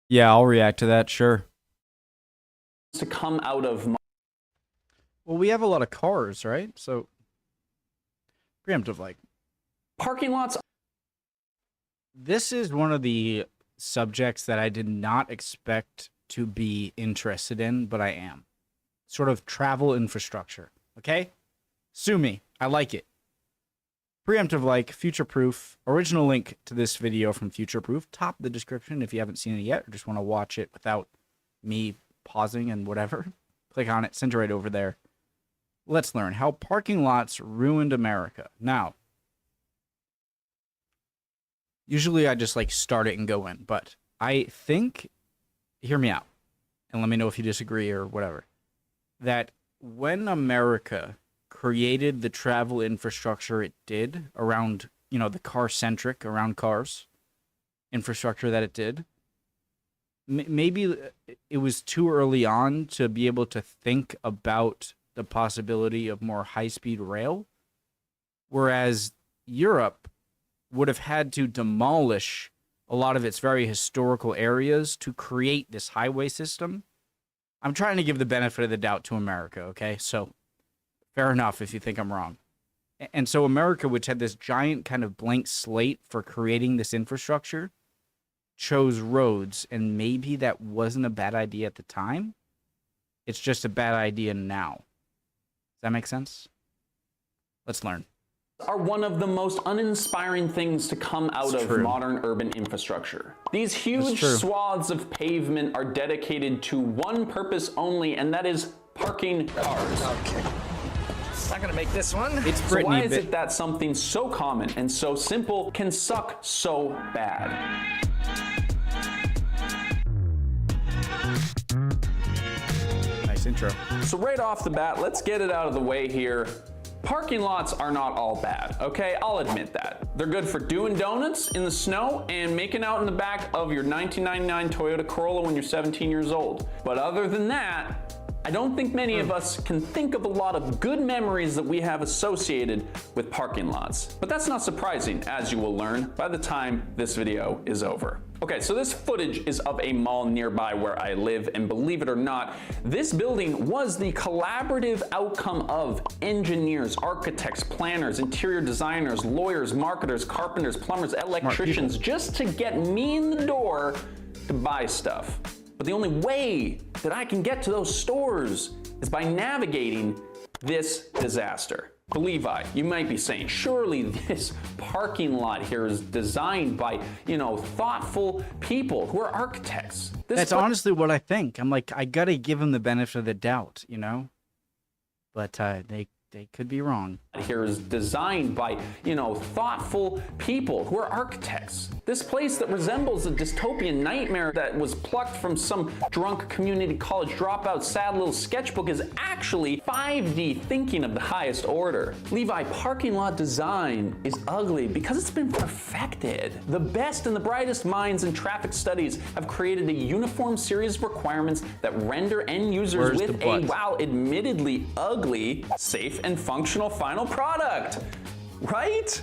Yeah, I'll react to that, sure. To come out of. Well, we have a lot of cars, right? So, preemptive, like. Parking lots. This is one of the subjects that I did not expect to be interested in, but I am. Sort of travel infrastructure, okay? Sue me. I like it. Preemptive like, future-proof. Original link to this video from future-proof. Top of the description if you haven't seen it yet or just want to watch it without me pausing and whatever. Click on it. Send it right over there. Let's learn how parking lots ruined America. Now, usually I just like start it and go in, but I think, hear me out, and let me know if you disagree or whatever, that when America created the travel infrastructure it did around, the car-centric, around cars, infrastructure that it did, maybe it was too early on to be able to think about the possibility of more high-speed rail, whereas Europe would have had to demolish a lot of its very historical areas to create this highway system. I'm trying to give the benefit of the doubt to America, okay? So, fair enough if you think I'm wrong. And so America, which had this giant kind of blank slate for creating this infrastructure, chose roads, and maybe that wasn't a bad idea at the time. It's just a bad idea now. Does that make sense? Let's learn. Are one of the most uninspiring things to come out of modern urban infrastructure. These huge swaths of pavement are dedicated to one purpose only, and that is parking cars. Okay. It's not gonna make this one. It's So Britney, why is it that something so common and so simple can suck so bad? Nice intro. So right off the bat, let's get it out of the way here. Parking lots are not all bad, okay? I'll admit that. They're good for doing donuts in the snow and making out in the back of your 1999 Toyota Corolla when you're 17 years old. But other than that, I don't think many of us can think of a lot of good memories that we have associated with parking lots. But that's not surprising, as you will learn by the time this video is over. Okay, so this footage is of a mall nearby where I live, and believe it or not, this building was the collaborative outcome of engineers, architects, planners, interior designers, lawyers, marketers, carpenters, plumbers, electricians, just to get me in the door to buy stuff. But the only way that I can get to those stores is by navigating this disaster. But Levi, you might be saying, surely this parking lot here is designed by, thoughtful people who are architects. That's honestly what I think. I'm like, I gotta give them the benefit of the doubt, But they could be wrong. Here is designed by, thoughtful people who are architects. This place that resembles a dystopian nightmare that was plucked from some drunk community college dropout sad little sketchbook is actually 5D thinking of the highest order. Levi, parking lot design is ugly because it's been perfected. The best and the brightest minds in traffic studies have created a uniform series of requirements that render end users with a, while admittedly ugly, safe and functional final product. Right?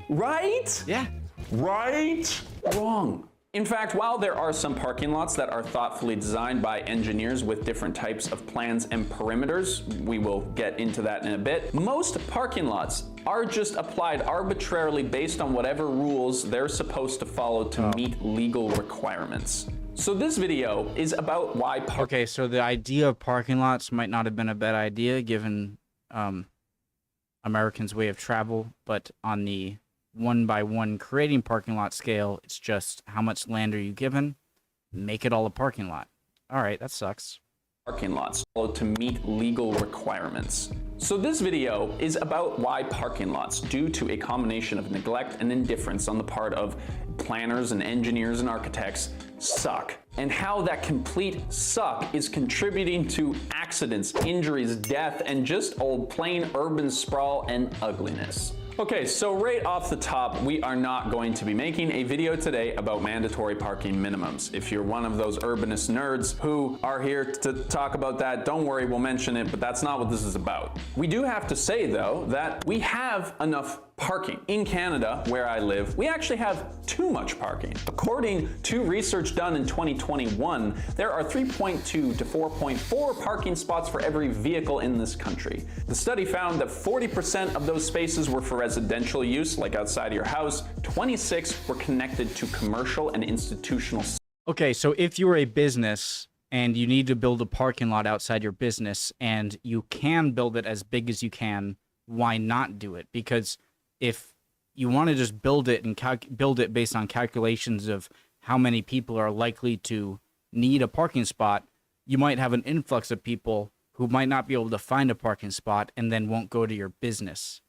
Right? Yeah. Right? Wrong. In fact, while there are some parking lots that are thoughtfully designed by engineers with different types of plans and perimeters, we will get into that in a bit, most parking lots are just applied arbitrarily based on whatever rules they're supposed to follow to meet legal requirements. So this video is about why Okay, so the idea of parking lots might not have been a bad idea given Americans' way of travel, but on the one-by-one creating parking lot scale, it's just how much land are you given? Make it all a parking lot. All right, that sucks. Parking lots to meet legal requirements. So this video is about why parking lots, due to a combination of neglect and indifference on the part of planners and engineers and architects, suck, and how that complete suck is contributing to accidents, injuries, death, and just old plain urban sprawl and ugliness. Okay, so right off the top, we are not going to be making a video today about mandatory parking minimums. If you're one of those urbanist nerds who are here to talk about that, don't worry, we'll mention it, but that's not what this is about. We do have to say, though, that we have enough parking. In Canada, where I live, we actually have too much parking. According to research done in 2021, there are 3.2 to 4.4 parking spots for every vehicle in this country. The study found that 40% of those spaces were for residential use, like outside of your house. 26 were connected to commercial and institutional. Okay, so if you were a business and you need to build a parking lot outside your business and you can build it as big as you can, why not do it? Because if you want to just build it and build it based on calculations of how many people are likely to need a parking spot, you might have an influx of people who might not be able to find a parking spot and then won't go to your business.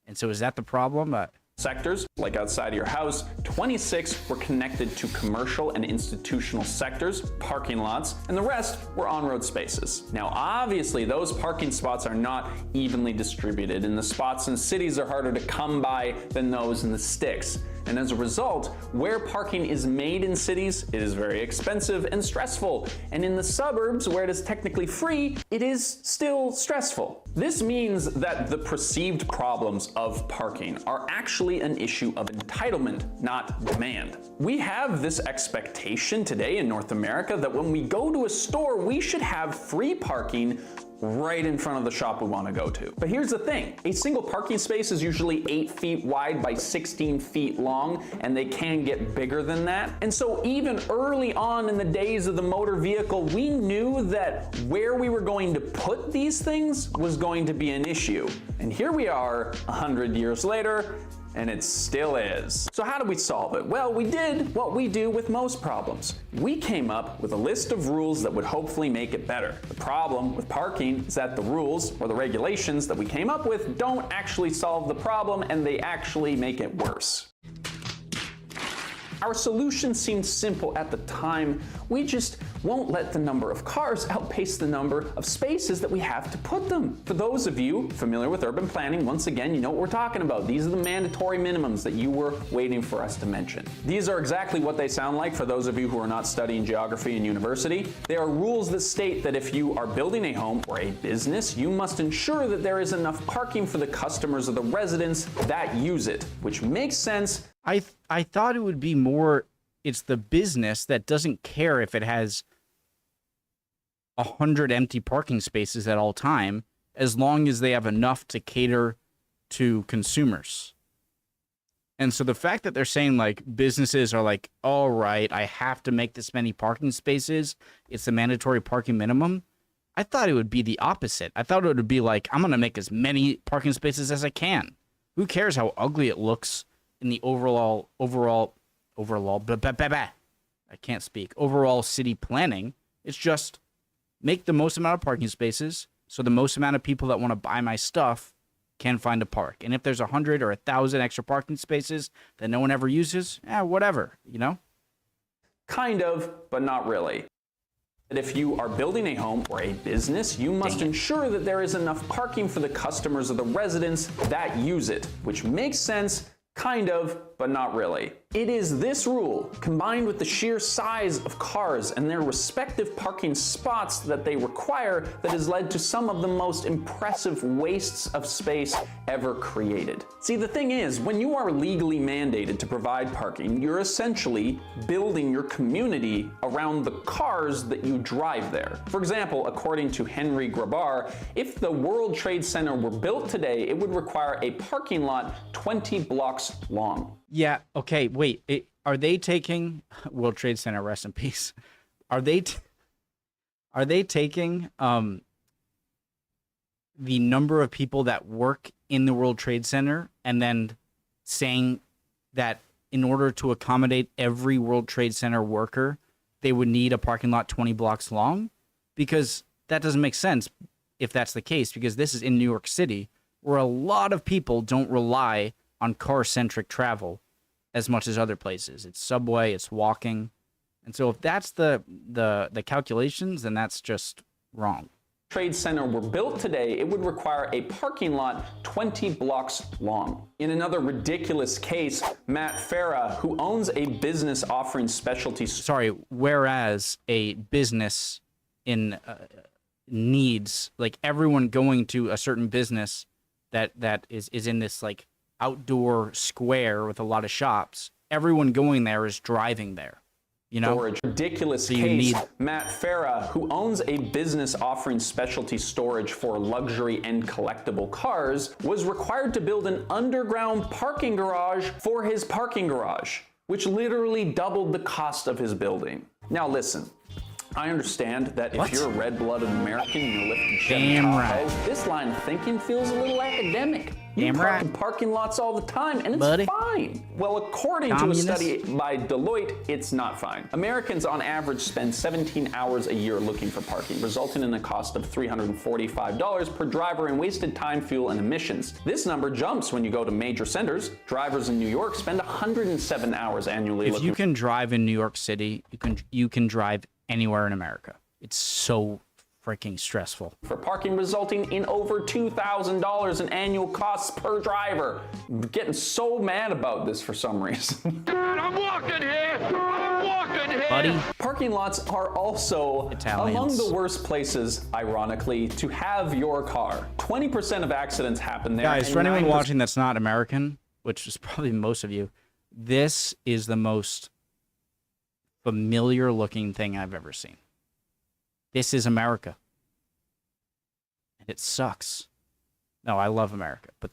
And so is that the problem? Sectors, like outside of your house. 26 were connected to commercial and institutional sectors, parking lots, and the rest were on-road spaces. Now, obviously, those parking spots are not evenly distributed, and the spots in cities are harder to come by than those in the sticks. And as a result, where parking is made in cities, it is very expensive and stressful. And in the suburbs, where it is technically free, it is still stressful. This means that the perceived problems of parking are actually an issue of entitlement, not demand. We have this expectation today in North America that when we go to a store, we should have free parking right in front of the shop we want to go to. But here's the thing, a single parking space is usually 8 feet wide by 16 feet long, and they can get bigger than that. And so even early on in the days of the motor vehicle, we knew that where we were going to put these things was going to be an issue. And here we are 100 years later, and it still is. So how do we solve it? Well, we did what we do with most problems. We came up with a list of rules that would hopefully make it better. The problem with parking is that the rules or the regulations that we came up with don't actually solve the problem, and they actually make it worse. Our solution seemed simple at the time. We just won't let the number of cars outpace the number of spaces that we have to put them. For those of you familiar with urban planning, once again, you know what we're talking about. These are the mandatory minimums that you were waiting for us to mention. These are exactly what they sound like for those of you who are not studying geography in university. They are rules that state that if you are building a home or a business, you must ensure that there is enough parking for the customers or the residents that use it, which makes sense. I thought it would be more, it's the business that doesn't care if it has 100 empty parking spaces at all time, as long as they have enough to cater to consumers. And so the fact that they're saying like businesses are like, all right, I have to make this many parking spaces, it's the mandatory parking minimum. I thought it would be the opposite. I thought it would be like, I'm going to make as many parking spaces as I can. Who cares how ugly it looks in the overall, I can't speak, overall city planning. It's just make the most amount of parking spaces so the most amount of people that want to buy my stuff can find a park. And if there's 100 or 1,000 extra parking spaces that no one ever uses, whatever, you know? Kind of, but not really. If you are building a home or a business, you must ensure that there is enough parking for the customers or the residents that use it, which makes sense. Kind of, but not really. It is this rule, combined with the sheer size of cars and their respective parking spots that they require, that has led to some of the most impressive wastes of space ever created. See, the thing is, when you are legally mandated to provide parking, you're essentially building your community around the cars that you drive there. For example, according to Henry Grabar, if the World Trade Center were built today, it would require a parking lot 20 blocks long. Yeah, okay, wait. Are they taking World Trade Center, rest in peace? Are they taking the number of people that work in the World Trade Center and then saying that in order to accommodate every World Trade Center worker, they would need a parking lot 20 blocks long? Because that doesn't make sense if that's the case, because this is in New York City, where a lot of people don't rely on car-centric travel as much as other places. It's subway, it's walking. And so if that's the calculations, then that's just wrong. Trade Center were built today, it would require a parking lot 20 blocks long. In another ridiculous case, Matt Farah, who owns a business offering specialty... whereas a business in needs, like everyone going to a certain business that is in this like outdoor square with a lot of shops. Everyone going there is driving there. You know? Storage. Ridiculous So you case. need- Matt Farah, who owns a business offering specialty storage for luxury and collectible cars, was required to build an underground parking garage for his parking garage, which literally doubled the cost of his building. Now listen, I understand that if you're a red-blooded American and you're lifting Chevy Damn Tahoe, right. this line of thinking feels a little academic. You Damn park right. in parking lots all the time, and it's Buddy. fine. Well, according to a Communist. study by Deloitte, it's not fine. Americans on average spend 17 hours a year looking for parking, resulting in a cost of $345 per driver in wasted time, fuel, and emissions. This number jumps when you go to major centers. Drivers in New York spend 107 hours annually If looking you can drive in New York City, you can drive anywhere in America. It's so freaking stressful. for parking, resulting in over $2,000 in annual costs per driver. I'm getting so mad about this for some reason. God, I'm walking here! I'm walking here! Buddy, Parking lots are also Italians. among the worst places, ironically, to have your car. 20% of accidents happen there. guys, and for anyone 9% watching that's not American, which is probably most of you, this is the most familiar looking thing I've ever seen. This is America. And it sucks. No, I love America, but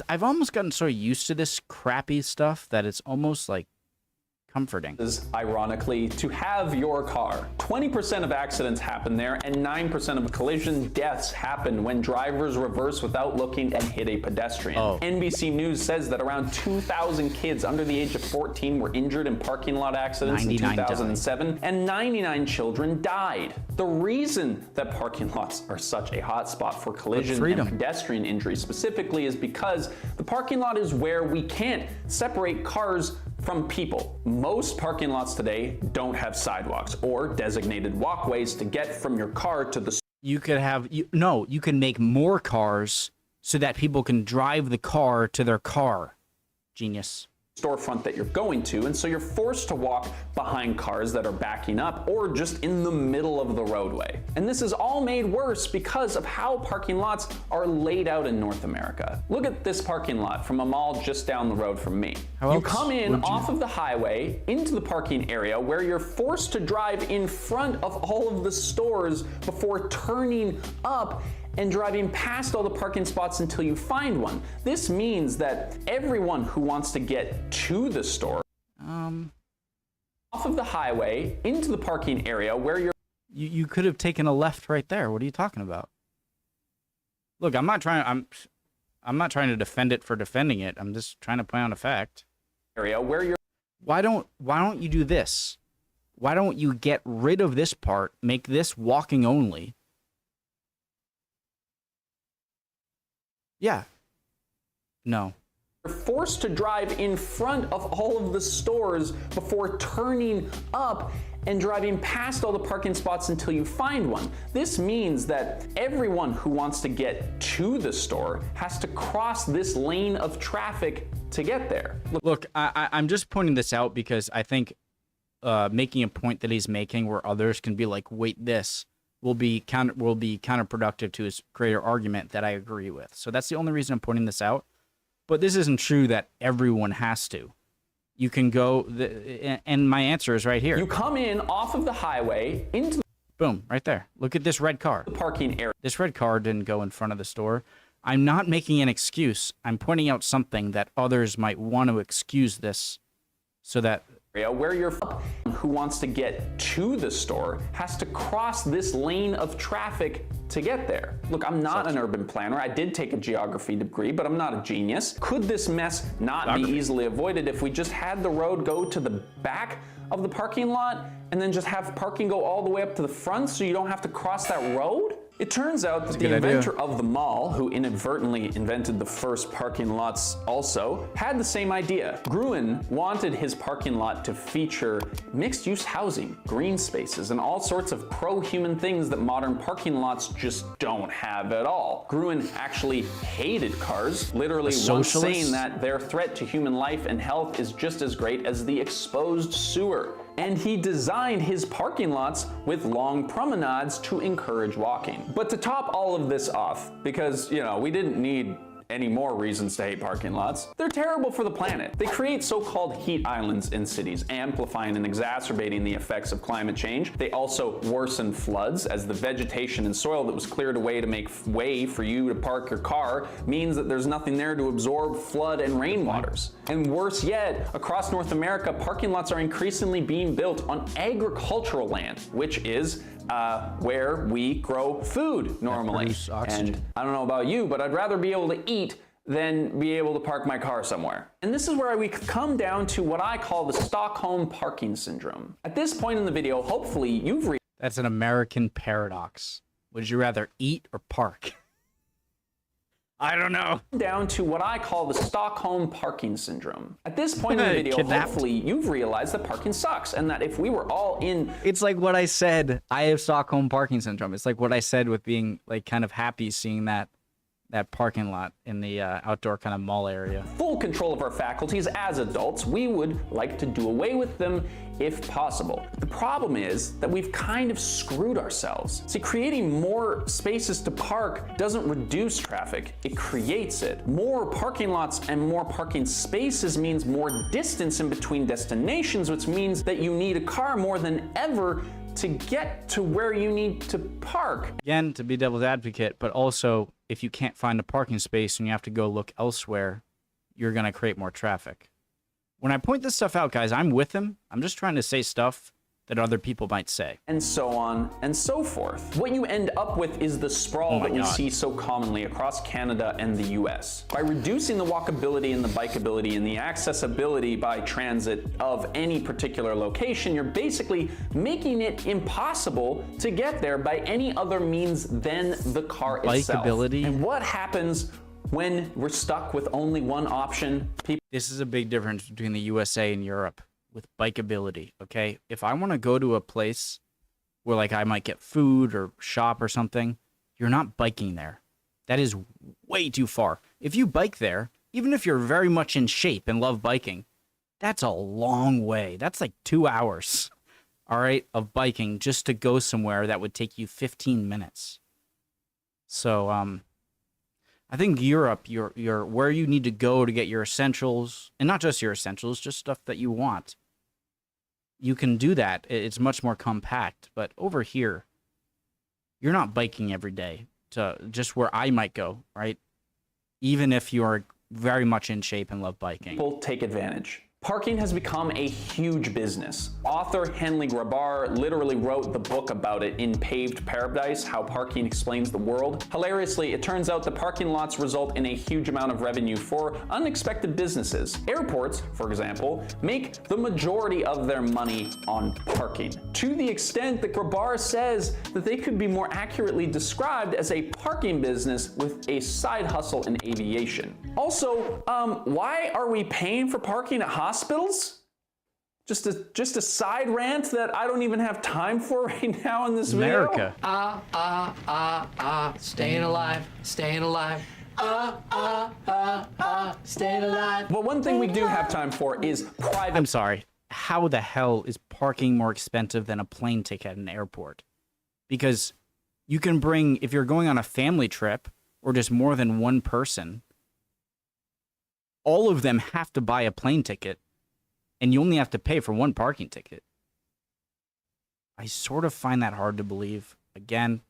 I've almost gotten so used to this crappy stuff that it's almost like comforting. is ironically to have your car. 20% of accidents happen there, and 9% of collision deaths happen when drivers reverse without looking and hit a pedestrian. Oh. NBC News says that around 2,000 kids under the age of 14 were injured in parking lot accidents in 99 died. 2007, and 99 children died. The reason that parking lots are such a hotspot for collision freedom. and pedestrian injuries specifically is because the parking lot is where we can't separate cars from people. Most parking lots today don't have sidewalks or designated walkways to get from your car to the You could have you can make more cars so that people can drive the car to their car. Genius. storefront that you're going to, and so you're forced to walk behind cars that are backing up or just in the middle of the roadway. And this is all made worse because of how parking lots are laid out in North America. Look at this parking lot from a mall just down the road from me. How You else come in would you- off of the highway into the parking area where you're forced to drive in front of all of the stores before turning up and driving past all the parking spots until you find one. This means that everyone who wants to get to the store off of the highway into the parking area where you're You could have taken a left right there. What are you talking about? Look, I'm not trying to defend it for defending it. I'm just trying to point out a fact. Why don't you do this? Why don't you get rid of this part, make this walking only? Yeah. No. You're forced to drive in front of all of the stores before turning up and driving past all the parking spots until you find one. This means that everyone who wants to get to the store has to cross this lane of traffic to get there. Look, I'm just pointing this out because I think making a point that he's making where others can be like, wait, this will be counterproductive to his greater argument that I agree with. So that's the only reason I'm pointing this out. But this isn't true that everyone has to. You can go, and my answer is right here. You come in off of the highway into Boom, right there. Look at this red car. the parking area. This red car didn't go in front of the store. I'm not making an excuse. I'm pointing out something that others might want to excuse this so that Where you're who wants to get to the store has to cross this lane of traffic to get there. Look, I'm not an urban planner. I did take a geography degree, but I'm not a genius. Could this mess not be easily avoided if we just had the road go to the back of the parking lot and then just have parking go all the way up to the front so you don't have to cross that road? It turns out that the good idea. inventor of the mall, who inadvertently invented the first parking lots also, had the same idea. Gruen wanted his parking lot to feature mixed-use housing, green spaces, and all sorts of pro-human things that modern parking lots just don't have at all. Gruen actually hated cars, literally once socialist? saying that their threat to human life and health is just as great as the exposed sewer. And he designed his parking lots with long promenades to encourage walking. But to top all of this off, because, we didn't need any more reasons to hate parking lots. They're terrible for the planet. They create so-called heat islands in cities, amplifying and exacerbating the effects of climate change. They also worsen floods, as the vegetation and soil that was cleared away to make way for you to park your car means that there's nothing there to absorb flood and rainwaters. And worse yet, across North America, parking lots are increasingly being built on agricultural land, which is where we grow food normally. And I don't know about you, but I'd rather be able to eat than be able to park my car somewhere. And this is where we come down to what I call the Stockholm parking syndrome. At this point in the video, hopefully you've That's an American paradox. Would you rather eat or park? I don't know. Down to what I call the Stockholm parking syndrome. At this point in the video, hopefully you've realized that parking sucks and that if we were all in... It's like what I said. I have Stockholm parking syndrome. It's like what I said with being like kind of happy seeing that parking lot in the outdoor kind of mall area. Full control of our faculties as adults, we would like to do away with them if possible. The problem is that we've kind of screwed ourselves. See, creating more spaces to park doesn't reduce traffic, it creates it. More parking lots and more parking spaces means more distance in between destinations, which means that you need a car more than ever to get to where you need to park. Again, to be devil's advocate, but also if you can't find a parking space and you have to go look elsewhere, you're going to create more traffic. When I point this stuff out, guys, I'm with him. I'm just trying to say stuff that other people might say. And so on and so forth. What you end up with is the sprawl that we see so commonly across Canada and the US. By reducing the walkability and the bikeability and the accessibility by transit of any particular location, you're basically making it impossible to get there by any other means than the car itself. Bikeability? And what happens when we're stuck with only one option? This is a big difference between the USA and Europe with bikeability, okay? If I want to go to a place where like I might get food or shop or something, you're not biking there. That is way too far. If you bike there, even if you're very much in shape and love biking, that's a long way. That's like 2 hours, all right, of biking just to go somewhere that would take you 15 minutes. So, I think Europe, you're where you need to go to get your essentials, and not just your essentials, just stuff that you want. You can do that. It's much more compact. But over here, you're not biking every day to just where I might go, right? Even if you're very much in shape and love biking. People take advantage. Parking has become a huge business. Author Henley Grabar literally wrote the book about it in Paved Paradise, How Parking Explains the World. Hilariously, it turns out that parking lots result in a huge amount of revenue for unexpected businesses. Airports, for example, make the majority of their money on parking, to the extent that Grabar says that they could be more accurately described as a parking business with a side hustle in aviation. Also, why are we paying for parking at hospitals? Just a side rant that I don't even have time for right now in this video. Staying alive, staying alive. Staying alive. But one thing we do have time for is private. I'm sorry. How the hell is parking more expensive than a plane ticket at an airport? Because you can bring, if you're going on a family trip or just more than one person, all of them have to buy a plane ticket, and you only have to pay for one parking ticket. I sort of find that hard to believe. Again,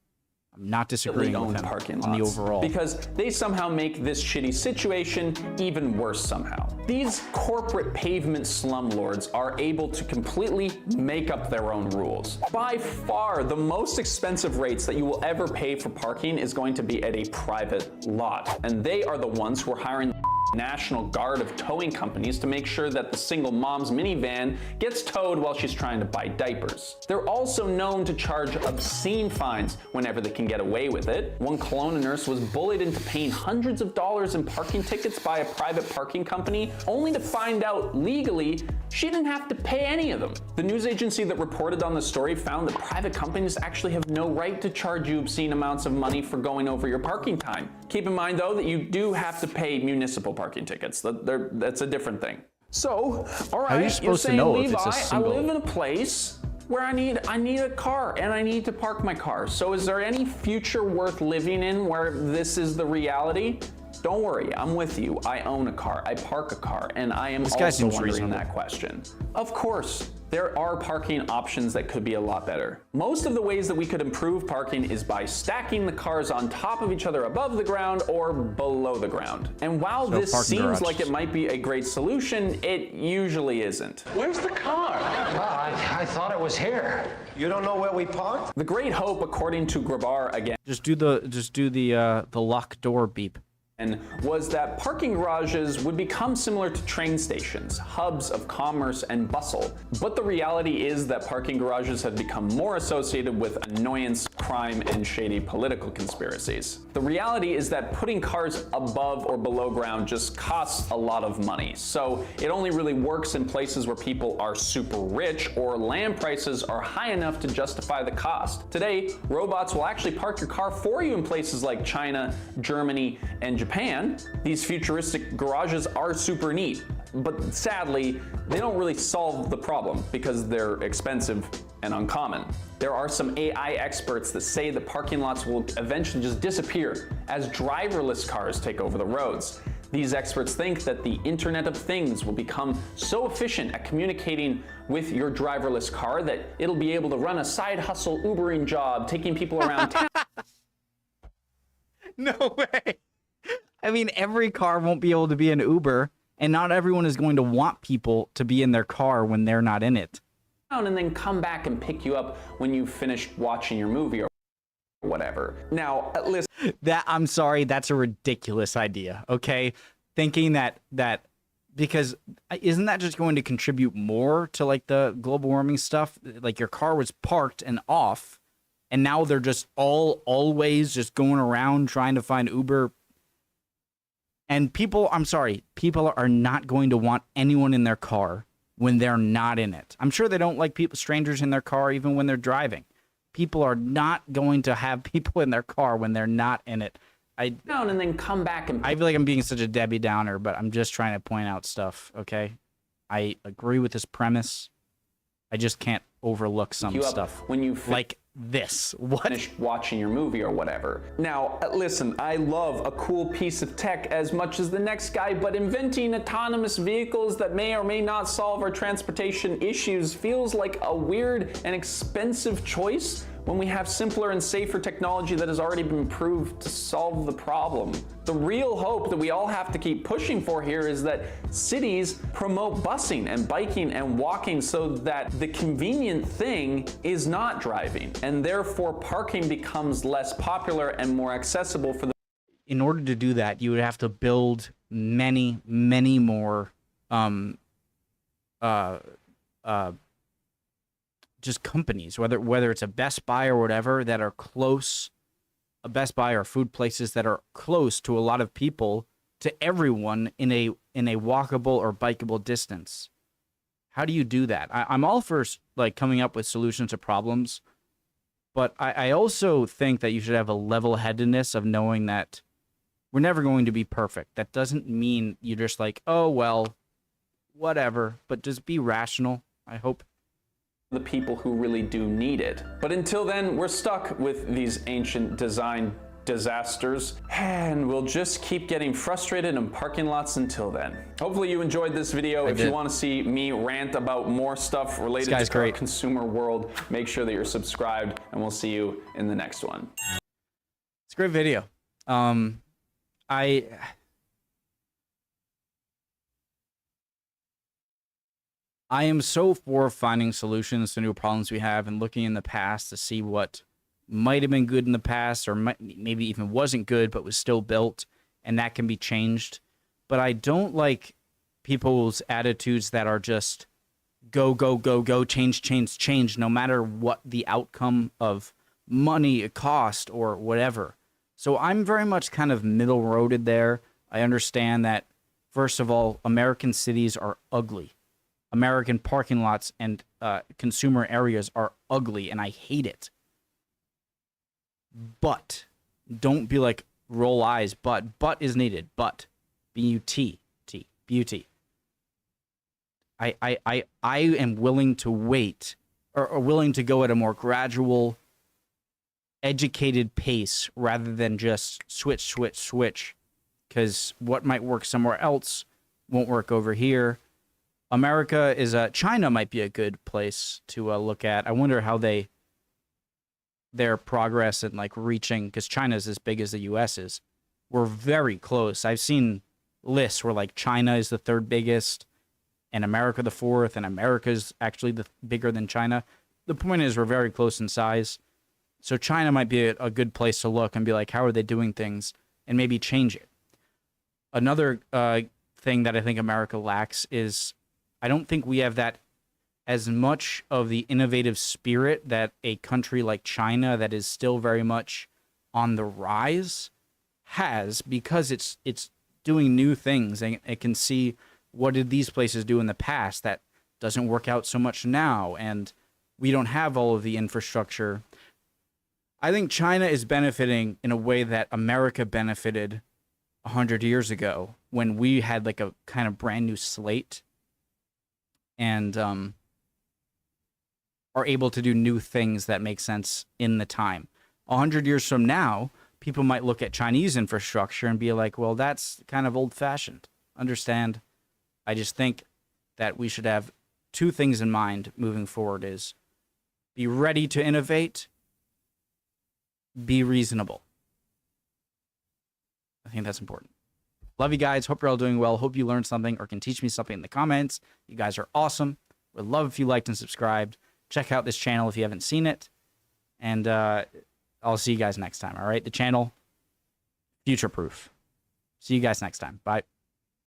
I'm not disagreeing with him on the overall. Because they somehow make this shitty situation even worse somehow. These corporate pavement slumlords are able to completely make up their own rules. By far, the most expensive rates that you will ever pay for parking is going to be at a private lot. And they are the ones who are hiring National Guard of towing companies to make sure that the single mom's minivan gets towed while she's trying to buy diapers. They're also known to charge obscene fines whenever they can get away with it. One Kelowna nurse was bullied into paying hundreds of dollars in parking tickets by a private parking company, only to find out legally she didn't have to pay any of them. The news agency that reported on the story found that private companies actually have no right to charge you obscene amounts of money for going over your parking time. Keep in mind though that you do have to pay municipal parking tickets. That's a different thing. So, all right, how are you supposed to know Levi, if it's a single... I live in a place where I need a car and I need to park my car. So is there any future worth living in where this is the reality? Don't worry, I'm with you. I own a car, I park a car, and I am This guy also seems wondering reasonable. that question. Of course, there are parking options that could be a lot better. Most of the ways that we could improve parking is by stacking the cars on top of each other above the ground or below the ground. And while So this parking seems garages. like it might be a great solution, it usually isn't. Where's the car? Well, I thought it was here. You don't know where we parked? The great hope, according to Grabar again, Just do the lock door beep. was that parking garages would become similar to train stations, hubs of commerce and bustle. But the reality is that parking garages have become more associated with annoyance, crime, and shady political conspiracies. The reality is that putting cars above or below ground just costs a lot of money. So it only really works in places where people are super rich or land prices are high enough to justify the cost. Today, robots will actually park your car for you in places like China, Germany, and Japan. These futuristic garages are super neat, but sadly, they don't really solve the problem because they're expensive and uncommon. There are some AI experts that say the parking lots will eventually just disappear as driverless cars take over the roads. These experts think that the Internet of Things will become so efficient at communicating with your driverless car that it'll be able to run a side hustle Ubering job, taking people around town. No way. I mean, every car won't be able to be an Uber, and not everyone is going to want people to be in their car when they're not in it. And then come back and pick you up when you've finished watching your movie or whatever. Now, listen. I'm sorry, that's a ridiculous idea, okay? Thinking that because isn't that just going to contribute more to like the global warming stuff? Like your car was parked and off, and now they're just always just going around trying to find Uber. And people, I'm sorry, people are not going to want anyone in their car when they're not in it. I'm sure they don't like strangers in their car even when they're driving. People are not going to have people in their car when they're not in it. Down and then come back and I feel like I'm being such a Debbie Downer, but I'm just trying to point out stuff, okay? I agree with this premise. I just can't overlook some you up stuff. when you Like this. What? finished watching your movie or whatever. Now, listen, I love a cool piece of tech as much as the next guy, but inventing autonomous vehicles that may or may not solve our transportation issues feels like a weird and expensive choice when we have simpler and safer technology that has already been proved to solve the problem. The real hope that we all have to keep pushing for here is that cities promote busing and biking and walking so that the convenient thing is not driving, and therefore parking becomes less popular and more accessible for the In order to do that, you would have to build many, many more just companies, whether it's a Best Buy or whatever, that are close, a Best Buy or food places that are close to a lot of people, to everyone in a walkable or bikeable distance. How do you do that? I'm all for like coming up with solutions to problems, but I also think that you should have a level-headedness of knowing that we're never going to be perfect. That doesn't mean you're just like, oh, well, whatever, but just be rational, I hope. the people who really do need it. But until then, we're stuck with these ancient design disasters, and we'll just keep getting frustrated in parking lots until then. Hopefully you enjoyed this video. If you want to see me rant about more stuff related to the consumer world, make sure that you're subscribed, and we'll see you in the next one. It's a great video. I am so for finding solutions to new problems we have and looking in the past to see what might have been good in the past, or maybe even wasn't good but was still built, and that can be changed. But I don't like people's attitudes that are just go, go, go, go, change, change, change, no matter what the outcome of money, cost, or whatever. So I'm very much kind of middle-roaded there. I understand that, first of all, American cities are ugly. American parking lots and consumer areas are ugly, and I hate it. But don't be like roll eyes. But is needed. But B-U-T. Beauty. I am willing to wait, or willing to go at a more gradual, educated pace rather than just switch. because what might work somewhere else won't work over here. America is China might be a good place to look at. I wonder how their progress in like reaching, because China is as big as the U.S. is. We're very close. I've seen lists where like China is the third biggest, and America the fourth, and America is actually the bigger than China. The point is we're very close in size. So China might be a good place to look and be like, how are they doing things, and maybe change it. Another thing that I think America lacks is I don't think we have that as much of the innovative spirit that a country like China that is still very much on the rise has, because it's doing new things, and it can see what did these places do in the past that doesn't work out so much now, and we don't have all of the infrastructure. I think China is benefiting in a way that America benefited 100 years ago when we had like a kind of brand new slate and are able to do new things that make sense in the time. 100 years from now, people might look at Chinese infrastructure and be like, well, that's kind of old-fashioned. Understand? I just think that we should have two things in mind moving forward: is be ready to innovate, be reasonable. I think that's important. Love you guys. Hope you're all doing well. Hope you learned something or can teach me something in the comments. You guys are awesome. Would love if you liked and subscribed. Check out this channel if you haven't seen it. And I'll see you guys next time, all right? The channel, future-proof. See you guys next time. Bye.